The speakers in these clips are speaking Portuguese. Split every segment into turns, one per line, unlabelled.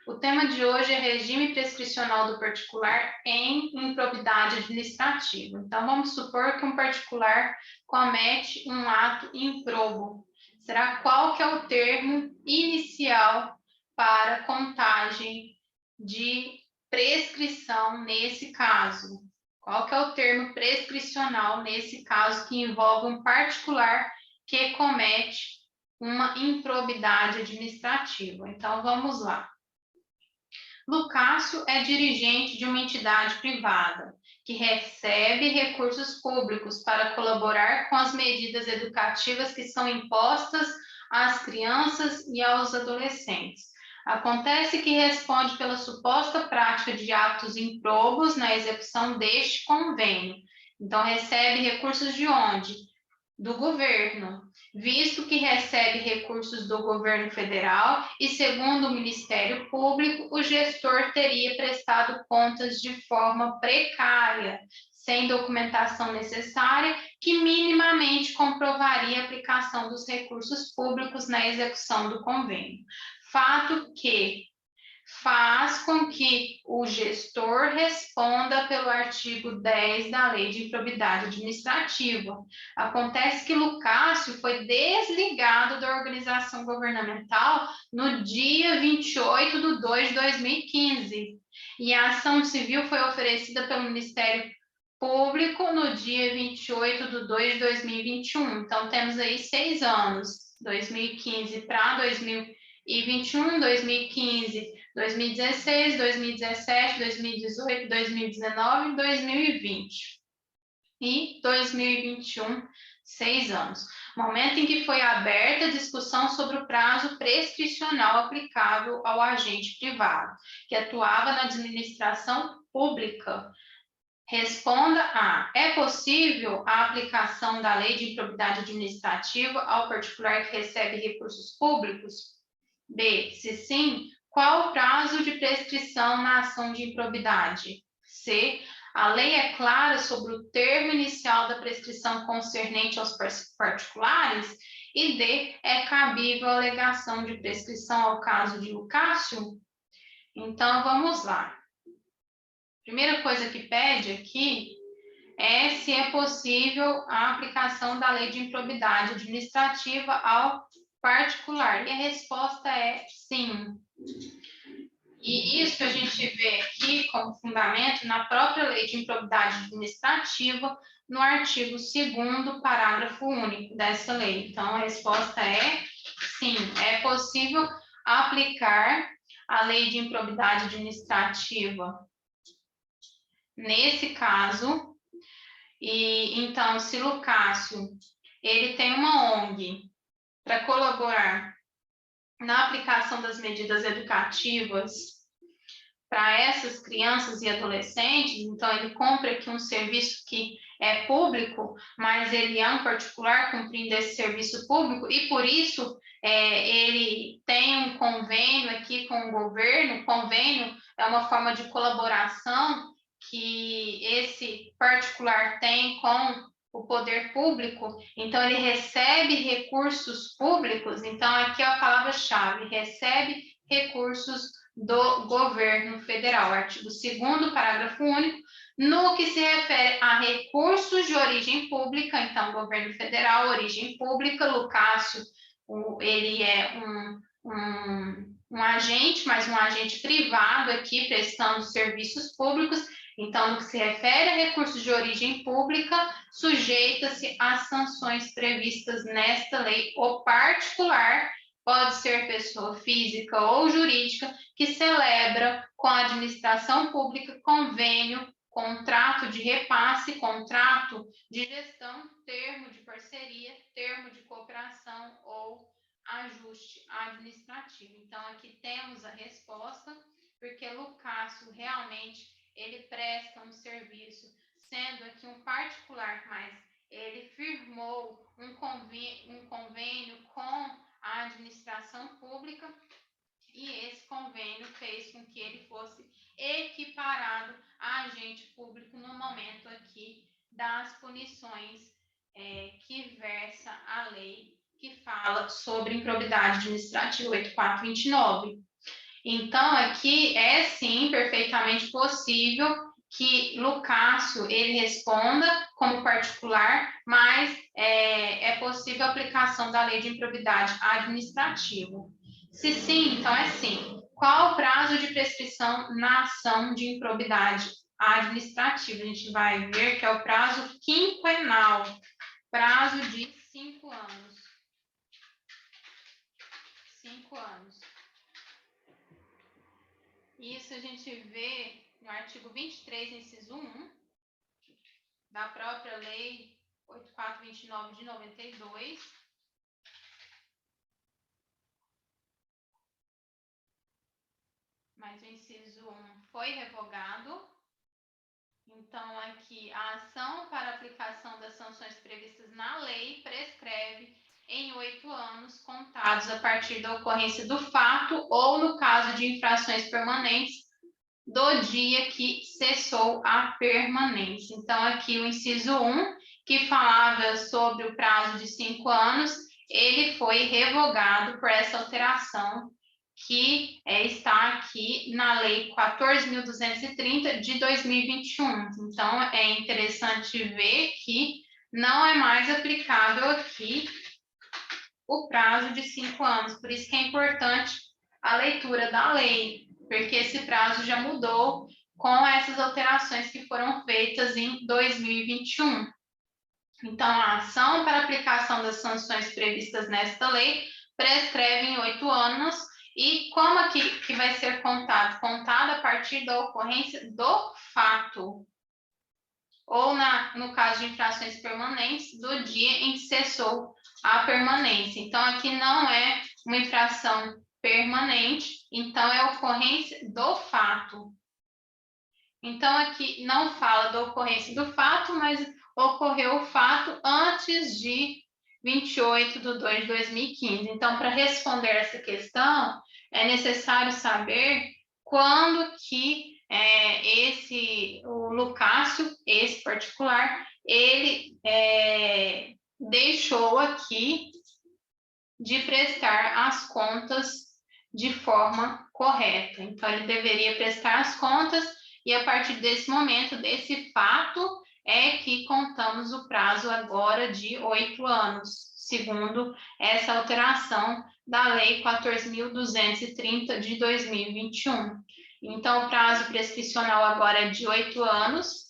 O tema de hoje é regime prescricional do particular em improbidade administrativa. Então, vamos supor que um particular comete um ato improbo. Qual que é o termo inicial para contagem de prescrição nesse caso? Qual que é o termo prescricional nesse caso que envolve um particular que comete uma improbidade administrativa? Então, vamos lá. Lucácio é dirigente de uma entidade privada que recebe recursos públicos para colaborar com as medidas educativas que são impostas às crianças e aos adolescentes. Acontece que responde pela suposta prática de atos improbos na execução deste convênio. Então, recebe recursos de onde? Do governo, visto que recebe recursos do governo federal e, segundo o Ministério Público, o gestor teria prestado contas de forma precária, sem documentação necessária, que minimamente comprovaria a aplicação dos recursos públicos na execução do convênio. Fato que faz com que o gestor responda pelo artigo 10 da Lei de Improbidade Administrativa. Acontece que Lucácio foi desligado da organização governamental no dia 28 de 2 de 2015, e a ação civil foi oferecida pelo Ministério Público no dia 28 de 2 de 2021. Então, temos aí 6 anos, 2015 para 2021, 2015, 2016, 2017, 2018, 2019 e 2020. E 2021, 6 anos. Momento em que foi aberta a discussão sobre o prazo prescricional aplicável ao agente privado, que atuava na administração pública. Responda a: é possível a aplicação da Lei de Improbidade Administrativa ao particular que recebe recursos públicos? B, se sim, qual o prazo de prescrição na ação de improbidade? C, a lei é clara sobre o termo inicial da prescrição concernente aos particulares? E D, é cabível a alegação de prescrição ao caso de Lucácio? Então, vamos lá. Primeira coisa que pede aqui é se é possível a aplicação da lei de improbidade administrativa ao particular. E a resposta é sim. E isso a gente vê aqui como fundamento na própria lei de improbidade administrativa, no artigo 2º, parágrafo único dessa lei. Então, a resposta é sim, é possível aplicar a lei de improbidade administrativa nesse caso. E então, se Lucácio ele tem uma ONG para colaborar na aplicação das medidas educativas para essas crianças e adolescentes, então ele compra aqui um serviço que é público, mas ele é um particular cumprindo esse serviço público, e por isso ele tem um convênio aqui com o governo. Convênio é uma forma de colaboração que esse particular tem com o poder público, então ele recebe recursos públicos. Então aqui é a palavra-chave: recebe recursos do governo federal, artigo 2º, parágrafo único. No que se refere a recursos de origem pública, então governo federal, origem pública, Lucácio, ele é um agente, mas um agente privado aqui prestando serviços públicos. Então, no que se refere a recursos de origem pública, sujeita-se às sanções previstas nesta lei. O particular pode ser pessoa física ou jurídica que celebra com a administração pública convênio, contrato de repasse, contrato de gestão, termo de parceria, termo de cooperação ou ajuste administrativo. Então, aqui temos a resposta, porque Lucácio realmente ele presta um serviço, sendo aqui um particular, mas ele firmou um convênio com a administração pública, e esse convênio fez com que ele fosse equiparado a agente público no momento aqui das punições que versa a lei que fala sobre improbidade administrativa 8429. Então, aqui é sim perfeitamente possível que Lucácio ele responda como particular, mas é possível a aplicação da lei de improbidade administrativa. Se sim, então é sim. Qual o prazo de prescrição na ação de improbidade administrativa? A gente vai ver que é o prazo quinquenal, prazo de 5 anos. 5 anos. Isso a gente vê no artigo 23, inciso 1, da própria lei 8429 de 92. Mas o inciso 1 foi revogado. Então, aqui, a ação para aplicação das sanções previstas na lei prescreve em 8 anos, contados a partir da ocorrência do fato ou, no caso de infrações permanentes, do dia que cessou a permanência. Então, aqui o inciso 1, que falava sobre o prazo de 5 anos, ele foi revogado por essa alteração que está aqui na Lei 14.230 de 2021. Então, é interessante ver que não é mais aplicável aqui o prazo de 5 anos. Por isso que é importante a leitura da lei, porque esse prazo já mudou com essas alterações que foram feitas em 2021. Então, a ação para aplicação das sanções previstas nesta lei prescreve em 8 anos. E como aqui que vai ser contado? Contado a partir da ocorrência do fato, ou no caso de infrações permanentes, do dia em que cessou a permanência. Então, aqui não é uma infração permanente, então é ocorrência do fato. Então, aqui não fala da ocorrência do fato, mas ocorreu o fato antes de 28 de 2 de 2015. Então, para responder essa questão, é necessário saber quando que o Lucácio, esse particular, ele deixou aqui de prestar as contas de forma correta. Então, ele deveria prestar as contas e, a partir desse momento, desse fato, é que contamos o prazo agora de 8 anos, segundo essa alteração da Lei 14.230 de 2021. Então, o prazo prescricional agora é de 8 anos.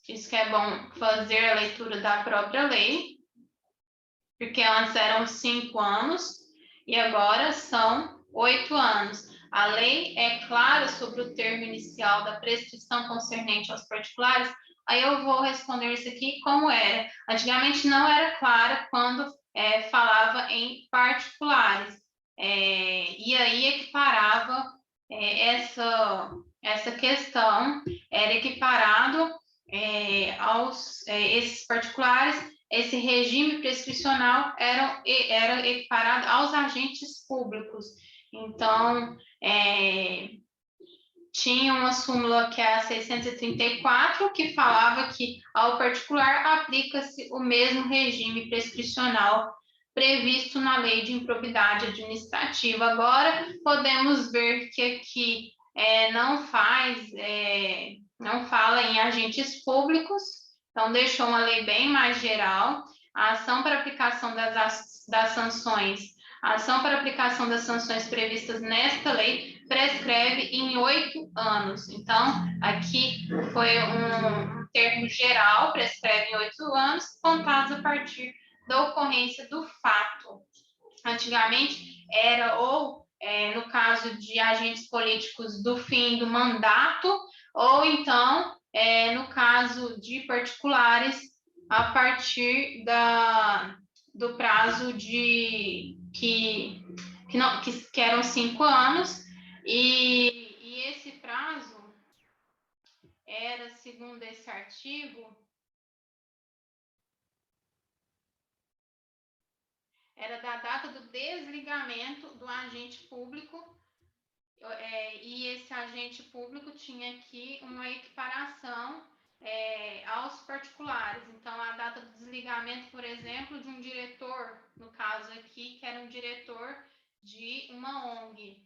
Isso que é bom fazer a leitura da própria lei, porque antes eram 5 anos e agora são 8 anos. A lei é clara sobre o termo inicial da prescrição concernente aos particulares. Aí eu vou responder isso aqui como era. Antigamente não era clara quando falava em particulares. E aí equiparava essa questão, era equiparado aos esses particulares. Esse regime prescricional era equiparado aos agentes públicos. Então, tinha uma súmula que é a 634, que falava que ao particular aplica-se o mesmo regime prescricional previsto na Lei de Improbidade Administrativa. Agora, podemos ver que aqui não fala em agentes públicos, então deixou uma lei bem mais geral. A ação para aplicação das sanções, a ação para aplicação das sanções previstas nesta lei prescreve em 8 anos. Então, aqui foi um termo geral, prescreve em 8 anos, contados a partir da ocorrência do fato. Antigamente, era ou, no caso de agentes políticos, do fim do mandato, ou então, no caso de particulares, a partir do prazo que eram 5 anos, e esse prazo era, segundo esse artigo, era da data do desligamento do agente público, e esse agente público tinha aqui uma equiparação aos particulares. Então, a data do desligamento, por exemplo, de um diretor, no caso aqui, que era um diretor de uma ONG.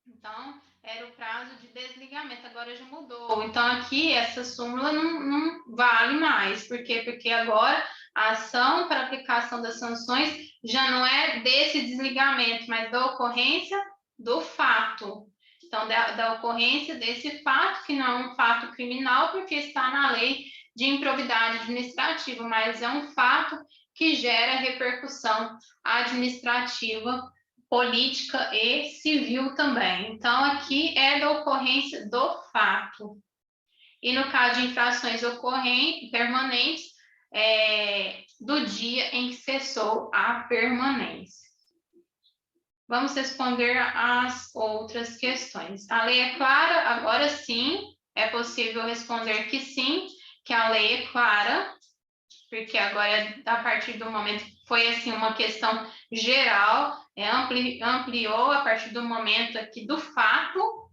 Então, era o prazo de desligamento, agora já mudou. Então, aqui, essa súmula não vale mais. Por quê? Porque agora a ação para aplicação das sanções já não é desse desligamento, mas da ocorrência do fato. Então, da ocorrência desse fato, que não é um fato criminal, porque está na lei de improbidade administrativa, mas é um fato que gera repercussão administrativa, política e civil também. Então, aqui é da ocorrência do fato. E no caso de infrações permanentes, do dia em que cessou a permanência. Vamos responder as outras questões. A lei é clara? Agora sim, é possível responder que sim, que a lei é clara, porque agora, a partir do momento que foi assim uma questão geral, ampliou a partir do momento aqui do fato,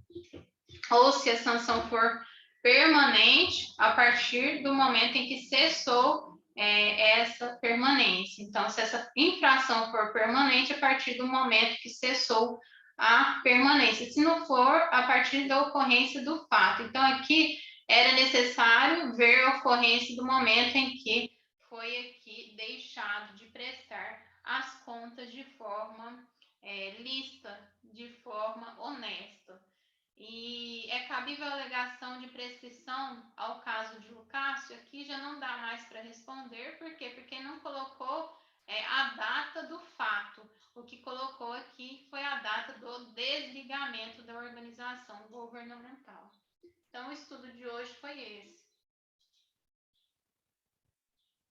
ou se a sanção for permanente, a partir do momento em que cessou essa permanência. Então, se essa infração for permanente, a partir do momento que cessou a permanência. Se não for, a partir da ocorrência do fato. Então, aqui era necessário ver a ocorrência do momento em que foi aqui deixado de prestar as contas de forma lícita, de forma honesta. E é cabível a alegação de prescrição ao caso de Lucácio? Aqui já não dá mais para responder, por quê? Porque não colocou a data do fato. O que colocou aqui foi a data do desligamento da organização governamental.